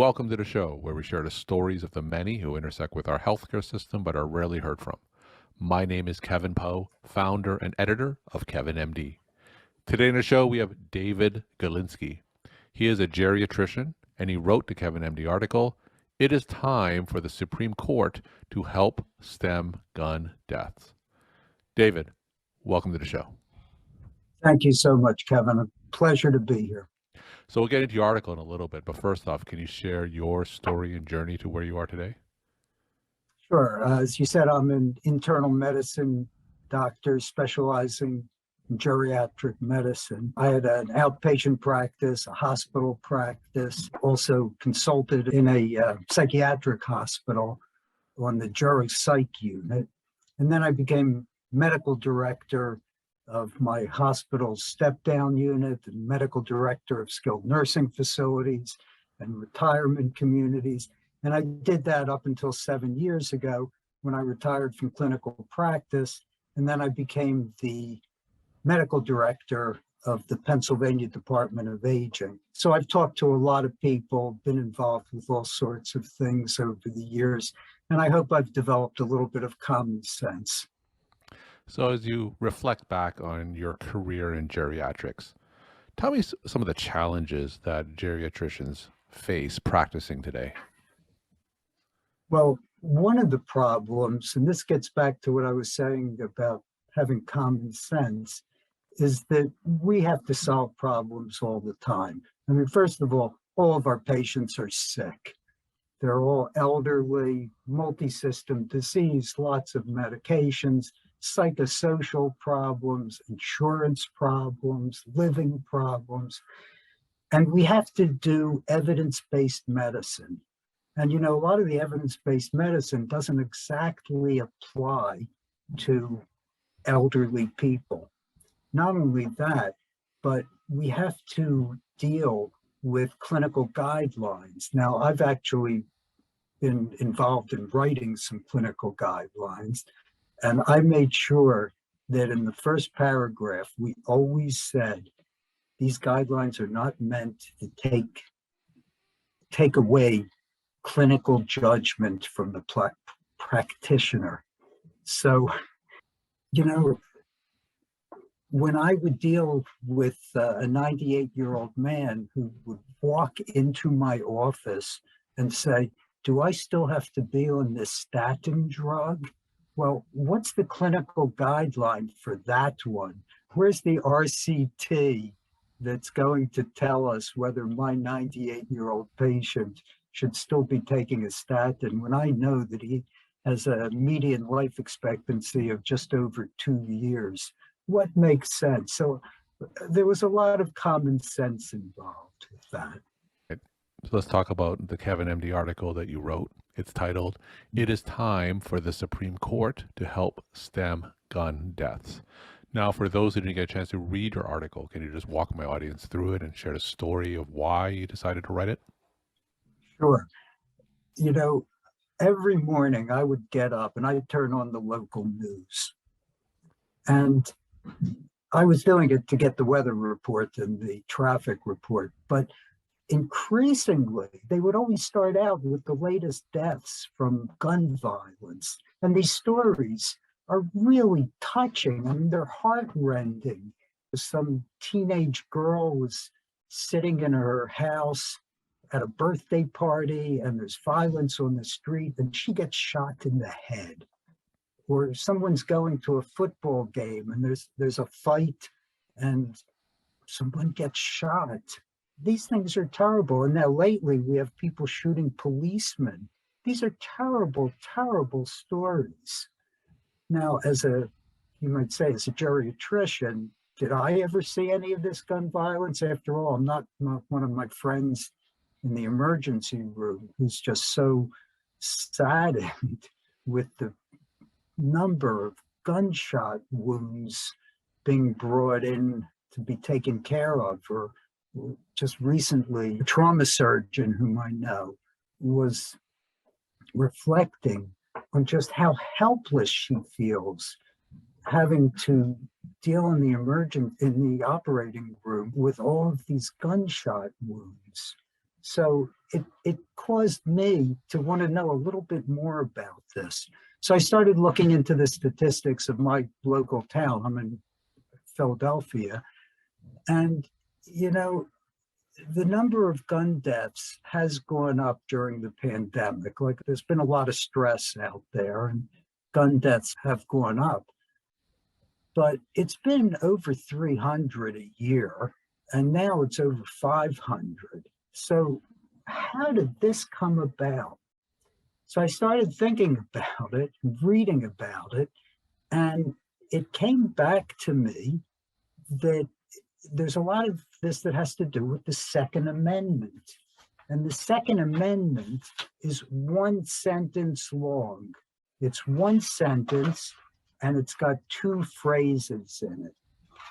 welcome to the show where we share the stories of the many who intersect with our healthcare system but are rarely heard from. My name is Kevin Poe, founder and editor of Kevin MD. Today in the show we have David Galinsky. He is a geriatrician and he wrote the Kevin MD article, "It is time for the Supreme Court to help stem gun deaths." David, welcome to the show. Thank you so much, Kevin. A pleasure to be here. So we'll get into your article in a little bit, but first off, can you share your story and journey to where you are today? Sure. As you said, I'm an internal medicine doctor specializing in geriatric medicine. I had an outpatient practice, a hospital practice, also consulted in a psychiatric hospital on the geri psych unit. And then I became medical director of my hospital's step-down unit and medical director of skilled nursing facilities and retirement communities. And I did that up until 7 years ago when I retired from clinical practice. And then I became the medical director of the Pennsylvania Department of Aging. So I've talked to a lot of people, been involved with all sorts of things over the years, and I hope I've developed a little bit of common sense. So as you reflect back on your career in geriatrics, tell me some of the challenges that geriatricians face practicing today. Well, one of the problems, and this gets back to what I was saying about having common sense, is that we have to solve problems all the time. I mean, first of all of our patients are sick. They're all elderly, multi-system disease, lots of medications, psychosocial problems, insurance problems, living problems. And we have to do evidence-based medicine. And, you know, a lot of the evidence-based medicine doesn't exactly apply to elderly people. Not only that, but we have to deal with clinical guidelines. Now, I've actually been involved in writing some clinical guidelines, and I made sure that in the first paragraph, we always said, these guidelines are not meant to take away clinical judgment from the practitioner. So, you know, when I would deal with a 98-year-old man who would walk into my office and say, do I still have to be on this statin drug? Well, what's the clinical guideline for that one? Where's the RCT that's going to tell us whether my 98-year-old patient should still be taking a statin when I know that he has a median life expectancy of just over 2 years? What makes sense? So there was a lot of common sense involved with that. So let's talk about the Kevin MD article that you wrote. It's titled, "It is time for the Supreme Court to help stem gun deaths." Now, for those who didn't get a chance to read your article, can you just walk my audience through it and share the story of why you decided to write it? Sure. You know, every morning I would get up and I'd turn on the local news. And I was doing it to get the weather report and the traffic report, but increasingly, they would always start out with the latest deaths from gun violence. And these stories are really touching. I mean, they're heartrending. Some teenage girl was sitting in her house at a birthday party and there's violence on the street and she gets shot in the head. Or someone's going to a football game and there's a fight and someone gets shot. These things are terrible. And now lately we have people shooting policemen. These are terrible, terrible stories. Now, you might say, as a geriatrician, did I ever see any of this gun violence? After all, I'm not one of my friends in the emergency room who's just so saddened with the number of gunshot wounds being brought in to be taken care of. Or just recently, a trauma surgeon whom I know was reflecting on just how helpless she feels having to deal in the operating room with all of these gunshot wounds. So it caused me to want to know a little bit more about this. So I started looking into the statistics of my local town. I'm in Philadelphia. And, you know, the number of gun deaths has gone up during the pandemic. Like there's been a lot of stress out there and gun deaths have gone up. But it's been over 300 a year, and now it's over 500. So how did this come about? So I started thinking about it, reading about it, and it came back to me that there's a lot of this that has to do with the Second Amendment. And the Second Amendment is one sentence long. It's one sentence, and it's got two phrases in it.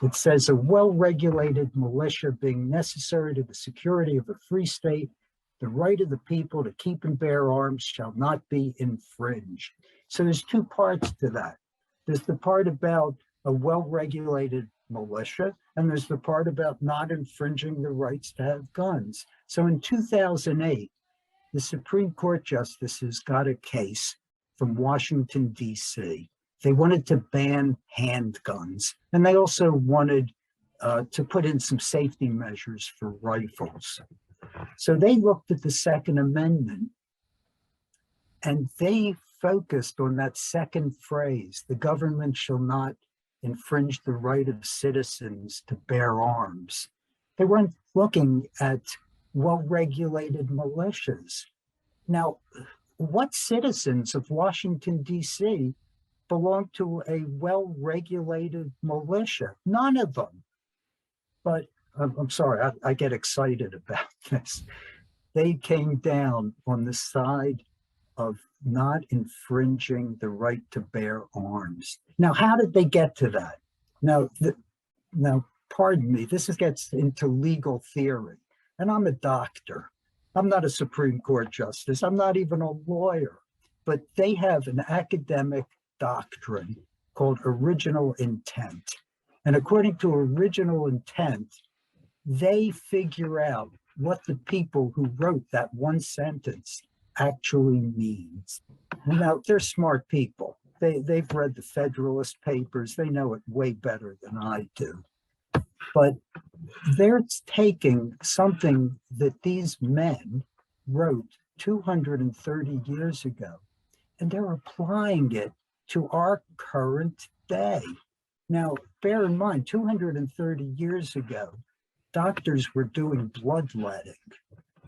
It says, a well-regulated militia being necessary to the security of a free state, the right of the people to keep and bear arms shall not be infringed. So there's two parts to that. There's the part about a well-regulated militia, and there's the part about not infringing the rights to have guns. So in 2008, the Supreme Court justices got a case from Washington, D.C. They wanted to ban handguns, and they also wanted to put in some safety measures for rifles. So they looked at the Second Amendment, and they focused on that second phrase, the government shall not infringe the right of citizens to bear arms. They weren't looking at well-regulated militias. Now, what citizens of Washington, D.C. belong to a well-regulated militia? None of them. But I'm sorry, I get excited about this. They came down on the side of not infringing the right to bear arms. Now, how did they get to that? Now, pardon me, this gets into legal theory, and I'm a doctor. I'm not a Supreme Court justice. I'm not even a lawyer, but they have an academic doctrine called original intent. And according to original intent, they figure out what the people who wrote that one sentence actually means. Now, they're smart people. They've read the Federalist Papers. They know it way better than I do. But they're taking something that these men wrote 230 years ago, and they're applying it to our current day. Now, bear in mind, 230 years ago, doctors were doing bloodletting,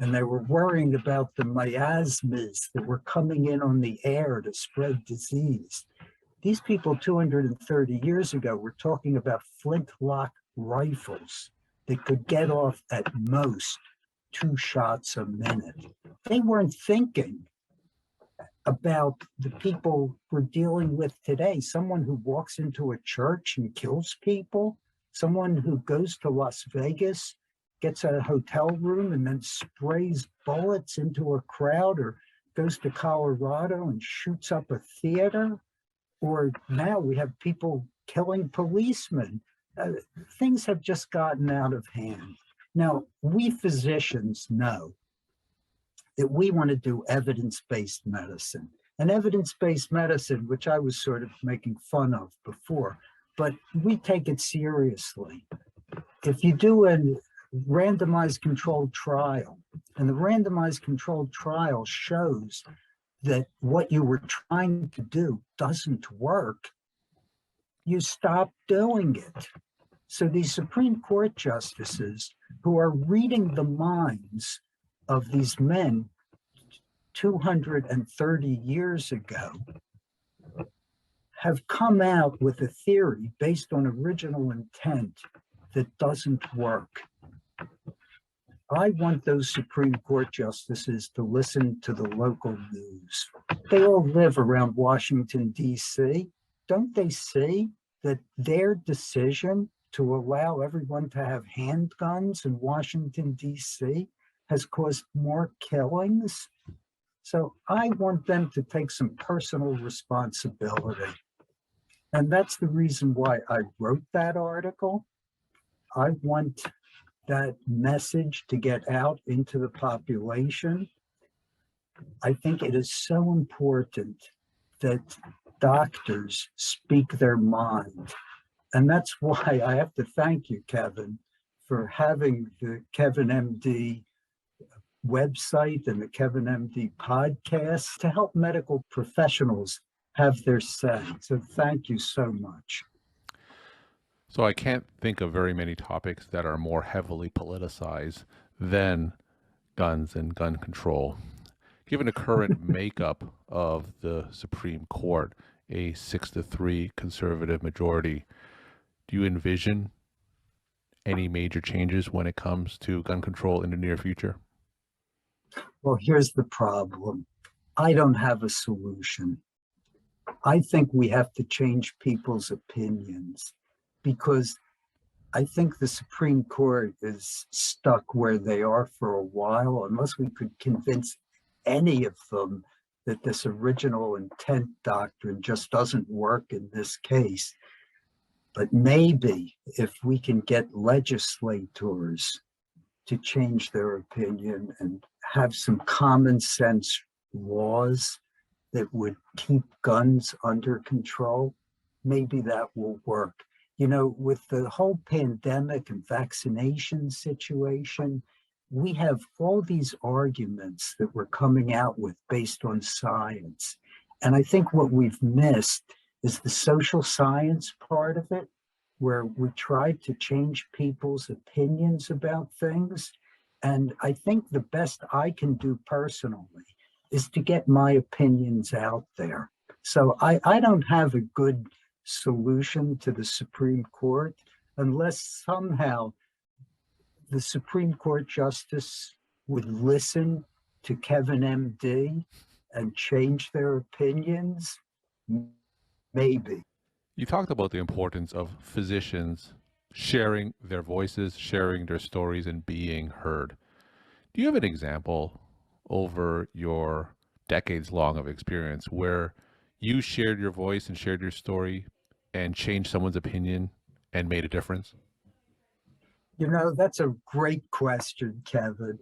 and they were worrying about the miasmas that were coming in on the air to spread disease. These people 230 years ago were talking about flintlock rifles that could get off at most 2 shots a minute. They weren't thinking about the people we're dealing with today. Someone who walks into a church and kills people, someone who goes to Las Vegas, gets a hotel room and then sprays bullets into a crowd, or goes to Colorado and shoots up a theater, or now we have people killing policemen. Things have just gotten out of hand. Now, we physicians know that we want to do evidence-based medicine. And evidence-based medicine, which I was sort of making fun of before, but we take it seriously. If you do a randomized controlled trial, and the randomized controlled trial shows that what you were trying to do doesn't work, you stop doing it. So these Supreme Court justices who are reading the minds of these men 230 years ago have come out with a theory based on original intent that doesn't work. I want those Supreme Court justices to listen to the local news. They all live around Washington, D.C. Don't they see that their decision to allow everyone to have handguns in Washington, D.C. has caused more killings? So I want them to take some personal responsibility. And that's the reason why I wrote that article. I want that message to get out into the population, I think it is so important that doctors speak their mind. And that's why I have to thank you, Kevin, for having the Kevin MD website and the Kevin MD podcast to help medical professionals have their say. So thank you so much. So I can't think of very many topics that are more heavily politicized than guns and gun control. Given the current makeup of the Supreme Court, a 6-3 conservative majority, do you envision any major changes when it comes to gun control in the near future? Well, here's the problem. I don't have a solution. I think we have to change people's opinions because I think the Supreme Court is stuck where they are for a while, unless we could convince any of them that this original intent doctrine just doesn't work in this case. But maybe if we can get legislators to change their opinion and have some common sense laws that would keep guns under control, maybe that will work. You know, with the whole pandemic and vaccination situation, we have all these arguments that we're coming out with based on science. And I think what we've missed is the social science part of it, where we try to change people's opinions about things. And I think the best I can do personally is to get my opinions out there. So I don't have a good solution to the Supreme Court unless somehow the Supreme Court justice would listen to Kevin MD and change their opinions. Maybe. You talked about the importance of physicians sharing their voices, sharing their stories, and being heard. Do you have an example over your decades long of experience where you shared your voice and shared your story and changed someone's opinion and made a difference? You know, that's a great question, Kevin.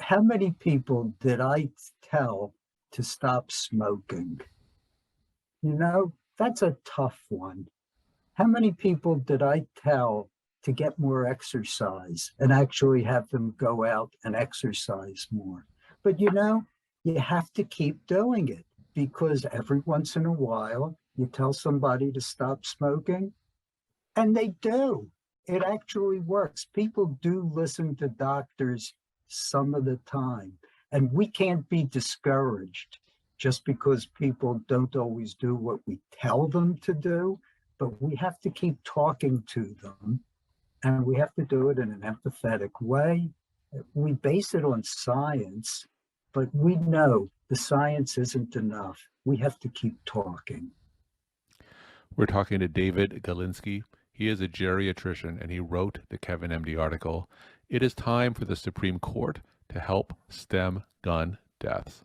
How many people did I tell to stop smoking? You know, that's a tough one. How many people did I tell to get more exercise and actually have them go out and exercise more? But you know, you have to keep doing it because every once in a while you tell somebody to stop smoking and they do. It actually works. People do listen to doctors some of the time, and we can't be discouraged just because people don't always do what we tell them to do, but we have to keep talking to them, and we have to do it in an empathetic way. We base it on science, but we know the science isn't enough. We have to keep talking. We're talking to David Galinsky. He is a geriatrician, and he wrote the Kevin MD article, "It is time for the Supreme Court to help stem gun deaths."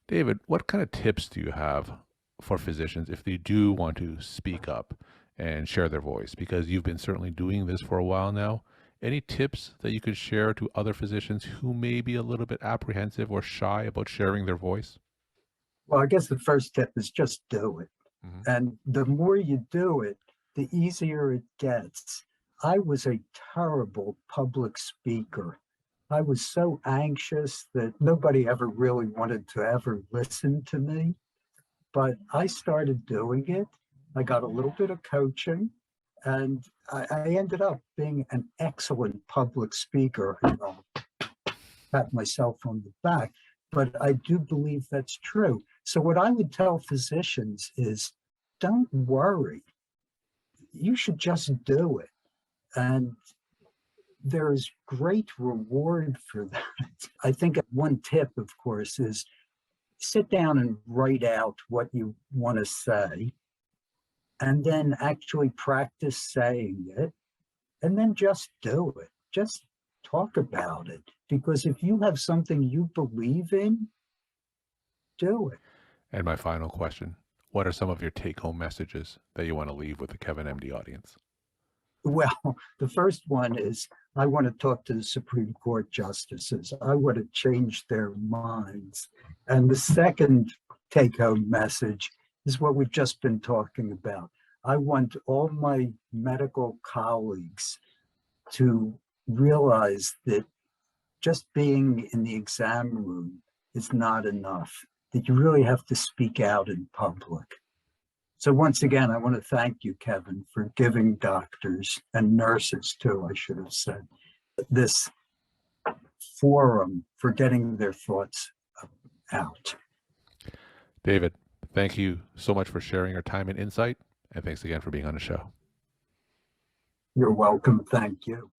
David, what kind of tips do you have for physicians if they do want to speak up and share their voice? Because you've been certainly doing this for a while now. Any tips that you could share to other physicians who may be a little bit apprehensive or shy about sharing their voice? Well, I guess the first tip is just do it. And the more you do it, the easier it gets. I was a terrible public speaker. I was so anxious that nobody ever really wanted to ever listen to me. But I started doing it. I got a little bit of coaching, and I ended up being an excellent public speaker. I'll pat myself on the back, but I do believe that's true. So what I would tell physicians is, don't worry. You should just do it. And there is great reward for that. I think one tip, of course, is sit down and write out what you want to say, and then actually practice saying it, and then just do it. Just talk about it. Because if you have something you believe in, do it. And my final question, what are some of your take-home messages that you want to leave with the Kevin MD audience? Well, the first one is I want to talk to the Supreme Court justices. I want to change their minds. And the second take-home message is what we've just been talking about. I want all my medical colleagues to realize that just being in the exam room is not enough, that you really have to speak out in public. So once again, I want to thank you, Kevin, for giving doctors and nurses too, I should have said, this forum for getting their thoughts out. David, thank you so much for sharing your time and insight, and thanks again for being on the show. You're welcome. Thank you.